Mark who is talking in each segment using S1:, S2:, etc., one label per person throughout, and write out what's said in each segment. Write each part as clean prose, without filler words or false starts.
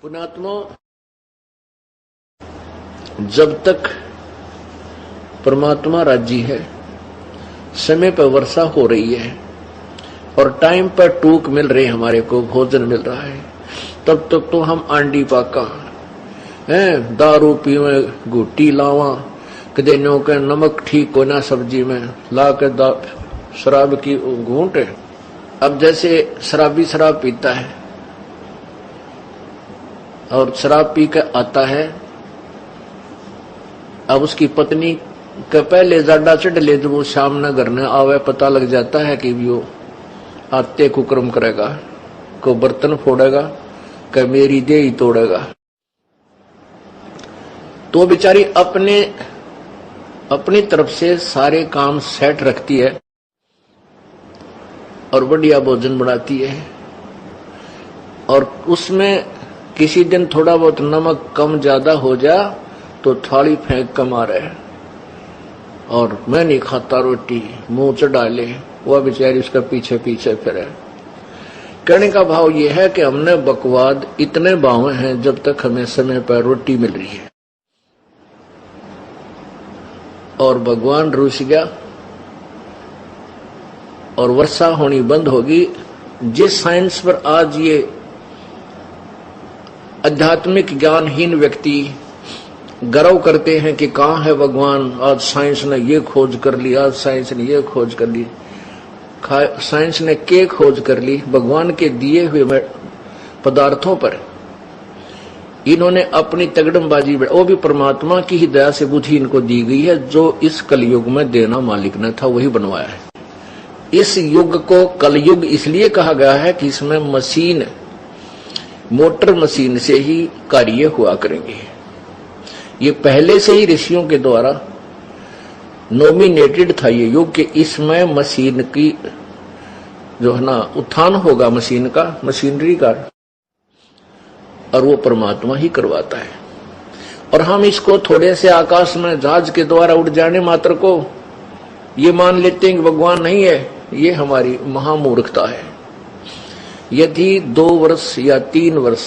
S1: पुण्यात्मा, जब तक परमात्मा राजी है, समय पर वर्षा हो रही है और टाइम पर टूक मिल रही, हमारे को भोजन मिल रहा है, तब तक तो हम आंडी पाका हैं, दारू पीवे, गुट्टी लावा, कदे नो के नमक ठीक को ना सब्जी में ला के शराब की घूंट। अब जैसे शराबी शराब पीता है और शराब पी के आता है, अब उसकी पत्नी के पहले जाडा चढ़ ले, जब वो शाम न घर न आवे, पता लग जाता है कि वो आते कुकर्म करेगा, को बर्तन फोड़ेगा, कि मेरी देह ही तोड़ेगा। तो बेचारी अपनी तरफ से सारे काम सेट रखती है और बढ़िया भोजन बनाती है, और उसमें किसी दिन थोड़ा बहुत नमक कम ज्यादा हो जा तो थाली फेंक कर मारे और मैं नहीं खाता रोटी, मुंह चढ़ा ले, वह बेचारी उसका पीछे पीछे फिरे। कहने का भाव यह है कि हमने बकवाद इतने बावे हैं जब तक हमें समय पर रोटी मिल रही है, और भगवान रूठ गया और वर्षा होनी बंद होगी। जिस साइंस पर आज ये आध्यात्मिक ज्ञानहीन व्यक्ति गर्व करते हैं कि कहाँ है भगवान, आज साइंस ने ये खोज कर ली, आज साइंस ने ये खोज कर ली, साइंस ने क्या खोज कर ली? भगवान के दिए हुए पदार्थों पर इन्होंने अपनी तगड़मबाजी, वो भी परमात्मा की ही दया से बुद्धि इनको दी गई है, जो इस कलयुग में देना मालिक ने था वही बनवाया है। इस युग को कलयुग इसलिए कहा गया है कि इसमें मशीन, मोटर मशीन से ही कार्य हुआ करेंगे। ये पहले से ही ऋषियों के द्वारा नॉमिनेटेड था ये युग कि इसमें मशीन की जो है ना उत्थान होगा, मशीन का, मशीनरी का, और वो परमात्मा ही करवाता है। और हम इसको थोड़े से आकाश में जहाज के द्वारा उड़ जाने मात्र को ये मान लेते हैं कि भगवान नहीं है। ये हमारी महामूर्खता है। यदि 2 वर्ष या 3 वर्ष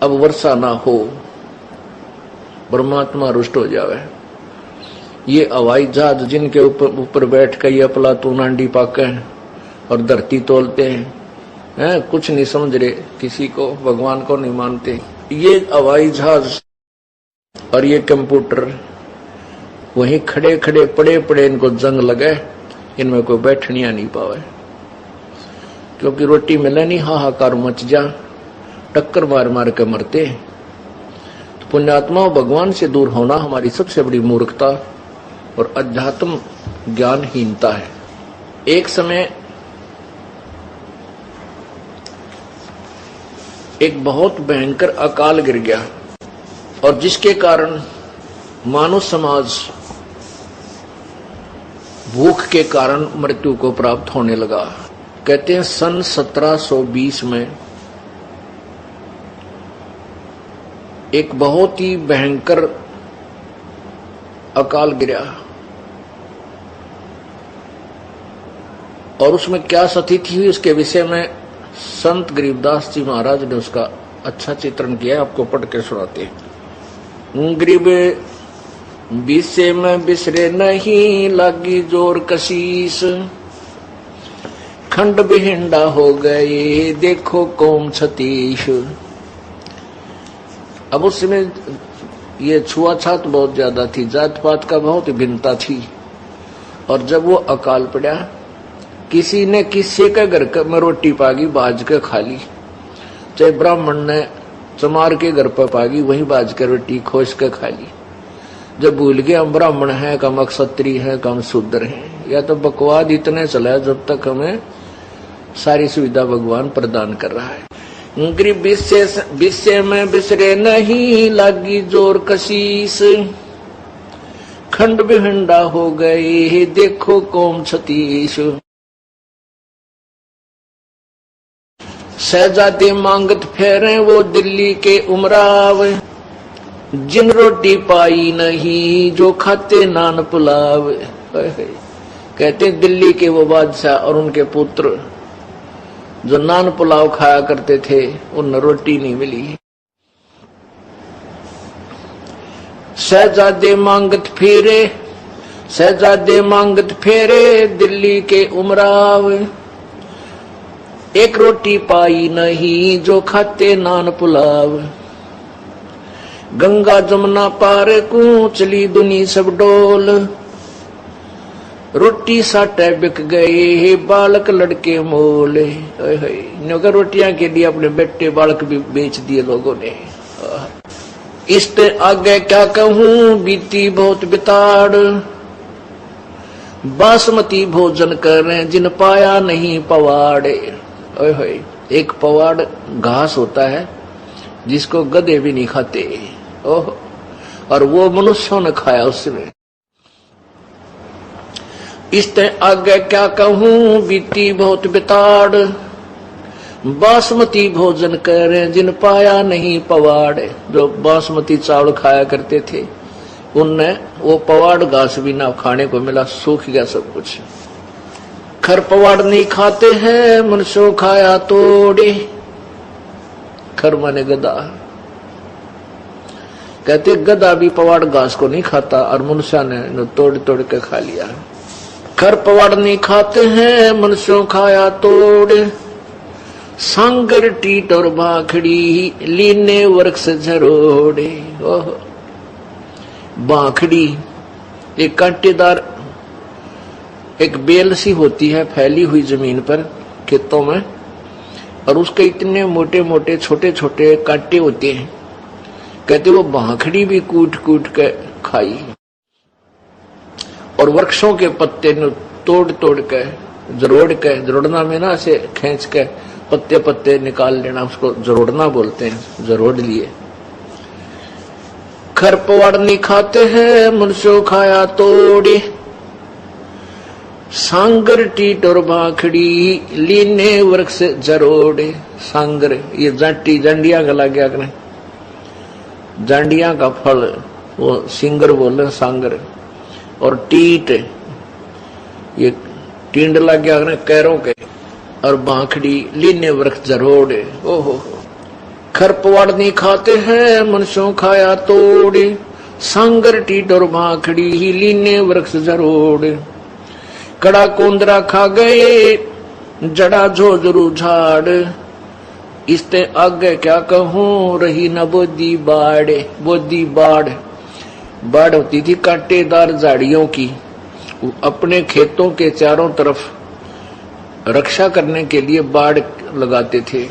S1: अब वर्षा ना हो, परमात्मा रुष्ट हो जावे, ये हवाई जहाज जिनके ऊपर बैठ कर ये प्लातून आंडी पाके और धरती तोलते हैं, कुछ नहीं समझ रहे, किसी को भगवान को नहीं मानते। ये हवाई जहाज और ये कंप्यूटर वहीं खड़े खड़े पड़े पड़े इनको जंग लगे, इनमें कोई बैठनिया नहीं पावे, क्योंकि रोटी मिले नहीं, हाहाकार मच जा, टक्कर मार मार के मरते। तो पुण्यात्मा, भगवान से दूर होना हमारी सबसे बड़ी मूर्खता और अध्यात्म ज्ञानहीनता है। एक समय एक बहुत भयंकर अकाल गिर गया और जिसके कारण मानव समाज भूख के कारण मृत्यु को प्राप्त होने लगा। कहते हैं सन 1720 में एक बहुत ही भयंकर अकाल गिरा, और उसमें क्या स्थिति हुई उसके विषय में संत गरीबदास जी महाराज ने उसका अच्छा चित्रण किया, आपको पढ़ के सुनाते हैं। गरीब बिसे में बिसरे नहीं, लागी जोर कशीस, खंड बिहिंडा हो गए, देखो कौम छतीश। अब उसमें ये छुआछात बहुत ज्यादा थी, जात पात का बहुत भिन्नता थी, और जब वो अकाल पड़ा, किसी ने किसी के घर में रोटी पागी बाज के खा ली, चाहे ब्राह्मण ने चमार के घर पर पागी वही बाज के रोटी खोज के खा ली। जब भूल गए हम ब्राह्मण हैं, कम क्षत्रिय हैं, कम शूद्र हैं, या तो बकवाद इतने चला जब तक हमें सारी सुविधा भगवान प्रदान कर रहा है। गरीब विषय में बिसरे नहीं, लागी जोर कशीस, खंड बिहंडा हो गए, देखो कौम छतीश। शहजादे मांगत फेरे वो दिल्ली के उमराव, जिन रोटी पाई नहीं जो खाते नान पुलाव। कहते दिल्ली के वो बादशाह और उनके पुत्र जो नान पुलाव खाया करते थे उन्हें रोटी नहीं मिली। शहजादे मांगत फेरे, शहजादे मांगत फेरे दिल्ली के उमराव, एक रोटी पाई नहीं जो खाते नान पुलाव। गंगा जमुना पार को चली दुनी सब डोल, रोटी साटे बिक गए बालक लड़के मोल। नौकर रोटियां के लिए अपने बेटे बालक भी बेच दिए लोगों ने। इससे आगे क्या कहूं बीती बहुत बिताड़, बासमती भोजन कर रहे जिन पाया नहीं पवाड़े। एक पवाड़ घास होता है जिसको गधे भी नहीं खाते, ओह, और वो मनुष्यों ने खाया उसमें। इससे आगे क्या कहूं बीती बहुत बिताड़, बासमती भोजन कर रहे जिन पाया नहीं पवाड़। जो बासमती चावल खाया करते थे उनने वो पवाड़ घास भी ना खाने को मिला, सूख गया सब कुछ। खर पवाड़ नहीं खाते हैं मनुष्यों खाया तोड़े, खर माने गधा, कहते गधा भी पवाड़ घास को नहीं खाता और मनुष्य ने तोड़ तोड़ के खा लिया। खर पवाड़ नहीं खाते हैं मनुष्यों खाया तोड़े, सांगर टीट और बाखड़ी लीने वृक्ष झरोड़े। ओह, बाखड़ी एक कांटेदार एक बेल सी होती है फैली हुई जमीन पर खेतों में, और उसके इतने मोटे मोटे छोटे छोटे कांटे होते हैं। कहते वो बाखड़ी भी कूट कूट के खाई, और वृक्षों के पत्ते तोड़ तोड़ के जरोड़ के, जरोड़ना में ना ऐसे खींच के पत्ते पत्ते निकाल लेना, उसको जरोड़ना बोलते हैं, जरोड़ लिए। खर पवाड़ नहीं खाते हैं मनुष्यों खाया तोड़े, सांगर टीट और बाखड़ी लीने वृक्ष जरोड़े। सांगर ये जाटी जांडिया का लग गया करें, जांडिया का फल वो सिंगर बोले सांगर, और टीट ये टींड लग गया करें कैरों के, और बाखड़ी लीने वृक्ष जरोड़े। ओहो, खर पवाड़ नहीं खाते हैं मनुष्यों खाया तोड़े, सांगर टीट और बाखड़ी ही लीने वृक्ष जरोड़े। कड़ा कोंदरा खा गए जड़ा झोझरू झाड़, इसते आगे क्या कहूं रही न बोदी बाड़े। बोदी बाड़, बाड़ होती थी कांटेदार झाड़ियों की, अपने खेतों के चारों तरफ रक्षा करने के लिए बाड़ लगाते थे।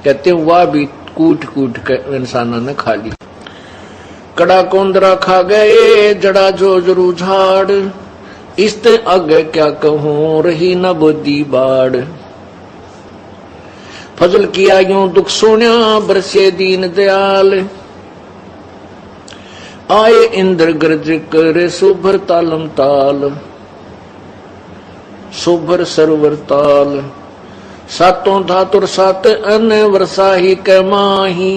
S1: कहते वह भी कूट कूट कर इंसानों ने खा ली। कड़ा कोंदरा खा गए जड़ा झोझरू झाड़, इसते आगे क्या कहूं रही न बोदी बाड़। फजल किया यूं दुख सोन्या बरसे दीन दयाल, आए इंद्र गर्ज करे सुभर तालम ताल। सुभर सरोवर ताल, सातों धातुर सात अन वर्षाही के माही,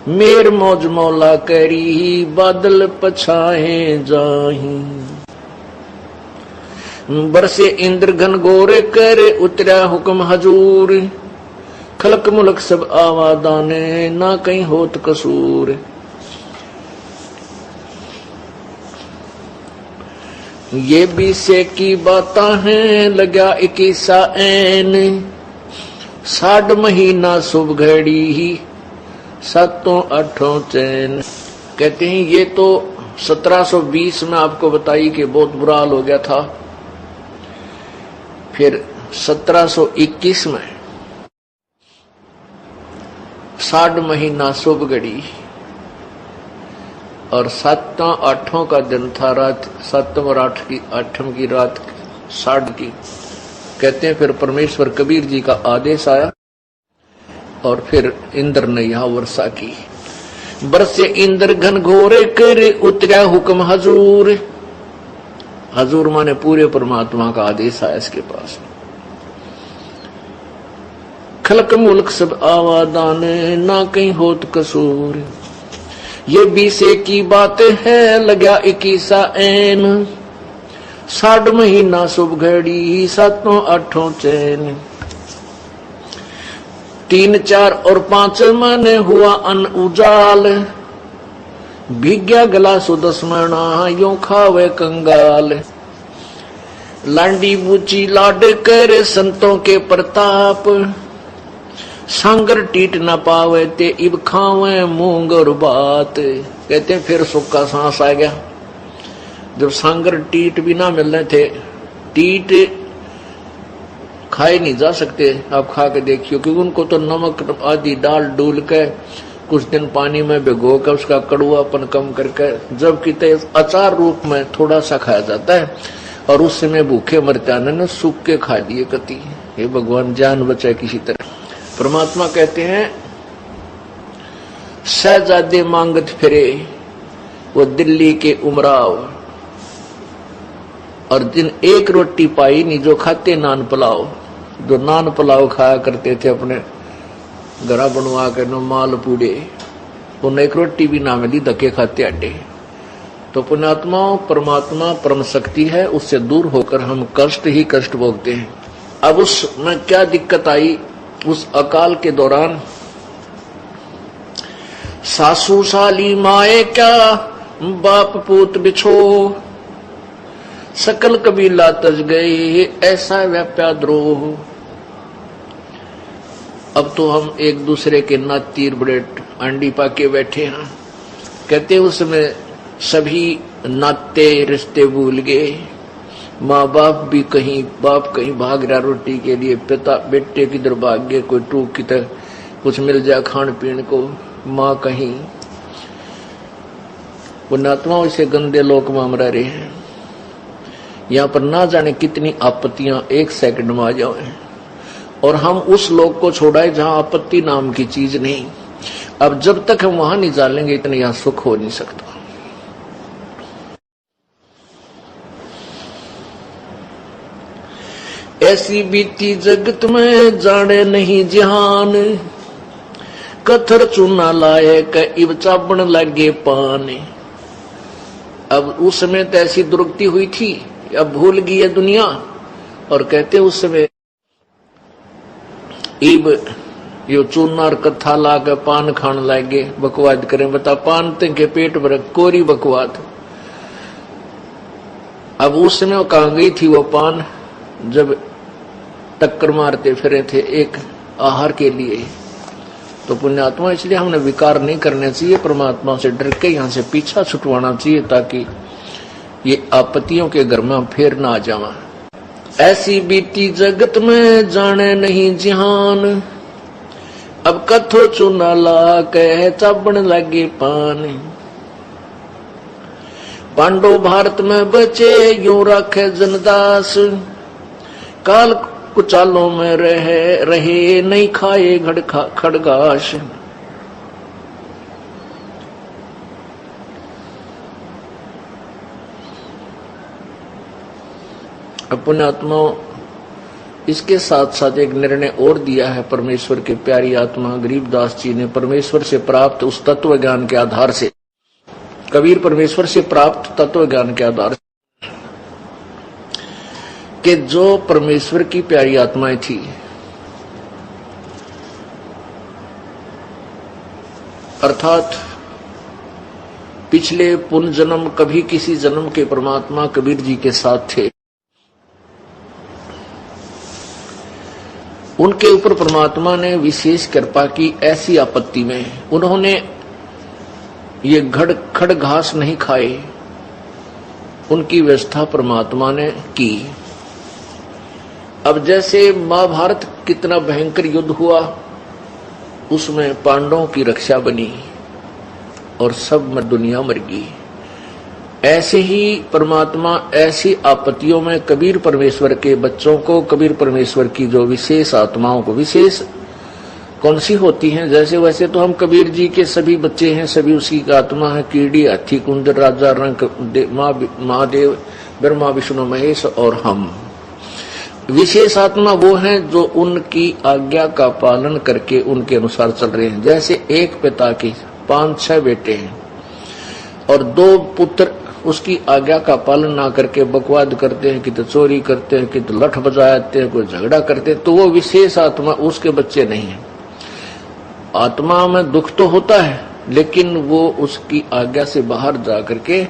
S1: मेर मौज मौला करी बादल पछाए जाही। बरसे इंद्र घन गोरे करे उतरा हुक्म हजूर, खलक मुलक सब आवादाने ना कहीं होत कसूर। ये भी से की बाता हैं लगा 21 ऐन, 60 महीना शुभ घड़ी ही 7-8 चैन। कहते हैं ये तो 1720 में आपको बताई कि बहुत बुरा हाल हो गया था। फिर 1721 में 60 महीना शुभ घड़ी, और 7-8 का दिन था, रात 7 और 8 की रात 60 की। कहते हैं फिर परमेश्वर कबीर जी का आदेश आया और फिर इंद्र ने यहां वर्षा की। बरसे इंद्र घन घोरे करे उतरा हुक्म हजूर। हजूर माने पूरे परमात्मा का आदेश आया इसके पास। खलक मुल्क सब आवादान ना कहीं होत कसूर। ये 20 की बातें है लगा 21 ऐन, 60 महीना शुभ घड़ी 7-8 चैन। 3, 4 और 5 मन हुआ अन उजाल, भीग्या गला सुदस्मणा यूं खावे कंगाल। लांडी बूची लाड कर संतों के प्रताप, सांगर टीट न पावे ते इब खावे मूंग और बात। कहते हैं फिर सुख का सांस आ गया जब सांगर टीट भी ना मिल रहे थे। टीट खाए नहीं जा सकते, आप खा के देखियो, क्योंकि उनको तो नमक आदि डाल डूल के कुछ दिन पानी में भिगो कर उसका कड़ुआपन कम करके जबकि अचार रूप में थोड़ा सा खाया जाता है, और उस समय भूखे मरते ने सूख के खा लिए कति। हे भगवान जान बचाए किसी तरह। परमात्मा कहते हैं शहजादे मांगत फिरे वो दिल्ली के उमराव, और दिन एक रोटी पाई नहीं जो खाते नान पुलाव। जो नान पुलाव खाया करते थे अपने घरा बनवा के नो माल पूड़े, उन्हें एक रोटी भी ना मिली, धक्के खाते अड्डे। तो पुण्यात्माओं, परमात्मा परम शक्ति है, उससे दूर होकर हम कष्ट ही कष्ट भोगते हैं। अब उसमें क्या दिक्कत आई, उस अकाल के दौरान सासू साली माए क्या बाप पूत बिछो, सकल कबीला तज गए ऐसा व्याप्या द्रोह। अब तो हम एक दूसरे के नातीर बड़े अंडी पाके बैठे हैं। कहते उसमें सभी नाते रिश्ते भूल गए, माँ बाप भी कहीं, बाप कहीं भाग रहा रोटी के लिए, पिता बेटे किधर भाग गए, कोई टूक की तरह कुछ मिल जाए खान पीने को, माँ कहीं। पुण्यात्मा इसे गंदे लोक में हम रह रहे हैं। यहाँ पर ना जाने कितनी आपत्तियां एक सेकंड में आ जाए, और हम उस लोक को छोड़ाए जहां आपत्ति नाम की चीज नहीं। अब जब तक हम वहां नहीं जानेंगे इतना यहां सुख हो नहीं सकता। ऐसी बीती जगत में जाने नहीं जहान, कथर चूना लाए क इब चाबण लगे पान। अब उस समय तो ऐसी दुर्गति हुई थी, अब भूल गई है दुनिया, और कहते उस समय इब यो चूनार कथा लागे पान खान लागे, बकवाद करें। बता पान के पेट भर कोरी बकवाद। अब उस समय वो कहां गई थी वो पान, जब टक्कर मारते फिरे थे एक आहार के लिए। तो पुण्यात्मा इसलिए हमने विकार नहीं करने चाहिए, परमात्मा से डर के यहाँ से पीछा छुटवाना चाहिए, ताकि ये आपत्तियों के घर में फिर ना आ जावा। ऐसी बीती जगत में जाने नहीं जिहान, अब कथो चूना ला कह चाबण लगे पान। पांडव भारत में बचे यूं रखे जनदास, काल कुचालों में रहे नहीं खाए खड़गाश। अपने आत्माओं, इसके साथ साथ एक निर्णय और दिया है परमेश्वर के प्यारी आत्मा गरीबदास जी ने, परमेश्वर से प्राप्त उस तत्व ज्ञान के आधार से। कबीर परमेश्वर से प्राप्त तत्व ज्ञान के आधार से कि जो परमेश्वर की प्यारी आत्माएं थी, अर्थात पिछले पुण्य जन्म कभी किसी जन्म के परमात्मा कबीर जी के साथ थे, उनके ऊपर परमात्मा ने विशेष कृपा की। ऐसी आपत्ति में उन्होंने ये खड़ घास नहीं खाए, उनकी व्यवस्था परमात्मा ने की। अब जैसे महाभारत कितना भयंकर युद्ध हुआ, उसमें पांडवों की रक्षा बनी और सब में दुनिया मर गई। ऐसे ही परमात्मा ऐसी आपत्तियों में कबीर परमेश्वर के बच्चों को, कबीर परमेश्वर की जो विशेष आत्माओं को, विशेष कौन सी होती हैं, जैसे वैसे तो हम कबीर जी के सभी बच्चे हैं, सभी उसी का आत्मा है। कीड़ी, हाथी, कुंदर, राजा, रंग, महादेव, ब्रह्मा, विष्णु, महेश और हम। विशेष आत्मा वो हैं जो उनकी आज्ञा का पालन करके उनके अनुसार चल रहे हैं। जैसे एक पिता के 5-6 बेटे हैं और 2 पुत्र उसकी आज्ञा का पालन ना करके बकवाद करते हैं, कि तो चोरी करते हैं, कि तो लठ बजाते हैं, कोई झगड़ा करते हैं, तो वो विशेष आत्मा उसके बच्चे नहीं है। आत्मा में दुख तो होता है, लेकिन वो उसकी आज्ञा से बाहर जा करके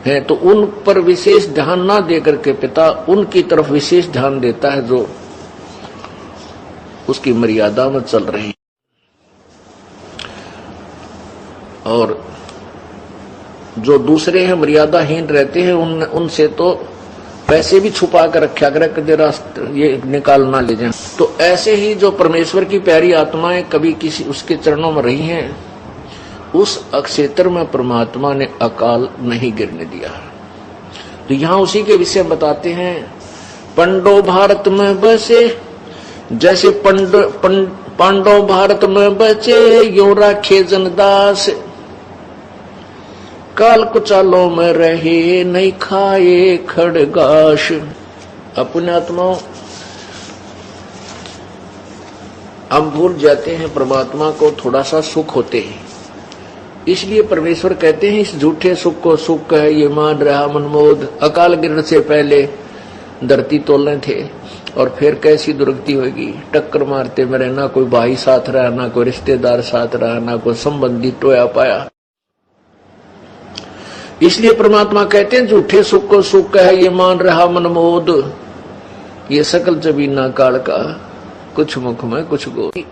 S1: है, तो उन पर विशेष ध्यान ना दे करके पिता उनकी तरफ विशेष ध्यान देता है जो उसकी मर्यादा में चल रहे हैं। और जो दूसरे हैं मर्यादाहीन रहते हैं, उनसे तो पैसे भी छुपा कर रखा करे कि जरा ये निकाल ना ले जाए। तो ऐसे ही जो परमेश्वर की प्यारी आत्माएं कभी किसी उसके चरणों में रही हैं, उस क्षेत्र में परमात्मा ने अकाल नहीं गिरने दिया। तो यहां उसी के विषय बताते हैं। पंडो भारत में बसे, जैसे पांडव भारत में बचे, यो राखे जनदास, काल कुचालों में रहे, नहीं खाए खड़गाश। अपने आत्माओं हम भूल जाते हैं परमात्मा को, थोड़ा सा सुख होते हैं, इसलिए परमेश्वर कहते हैं इस झूठे सुख को सुख है ये मान रहा मनमोद। अकाल गिरने से पहले धरती तोलने थे, और फिर कैसी दुर्गति होगी, टक्कर मारते मेरे, ना कोई भाई साथ रहा, ना कोई रिश्तेदार साथ रहा, ना कोई संबंधी टोया पाया। इसलिए परमात्मा कहते हैं झूठे सुख को सुख है ये मान रहा मनमोद, ये सकल जबीना काल का, कुछ मुख में कुछ गोद।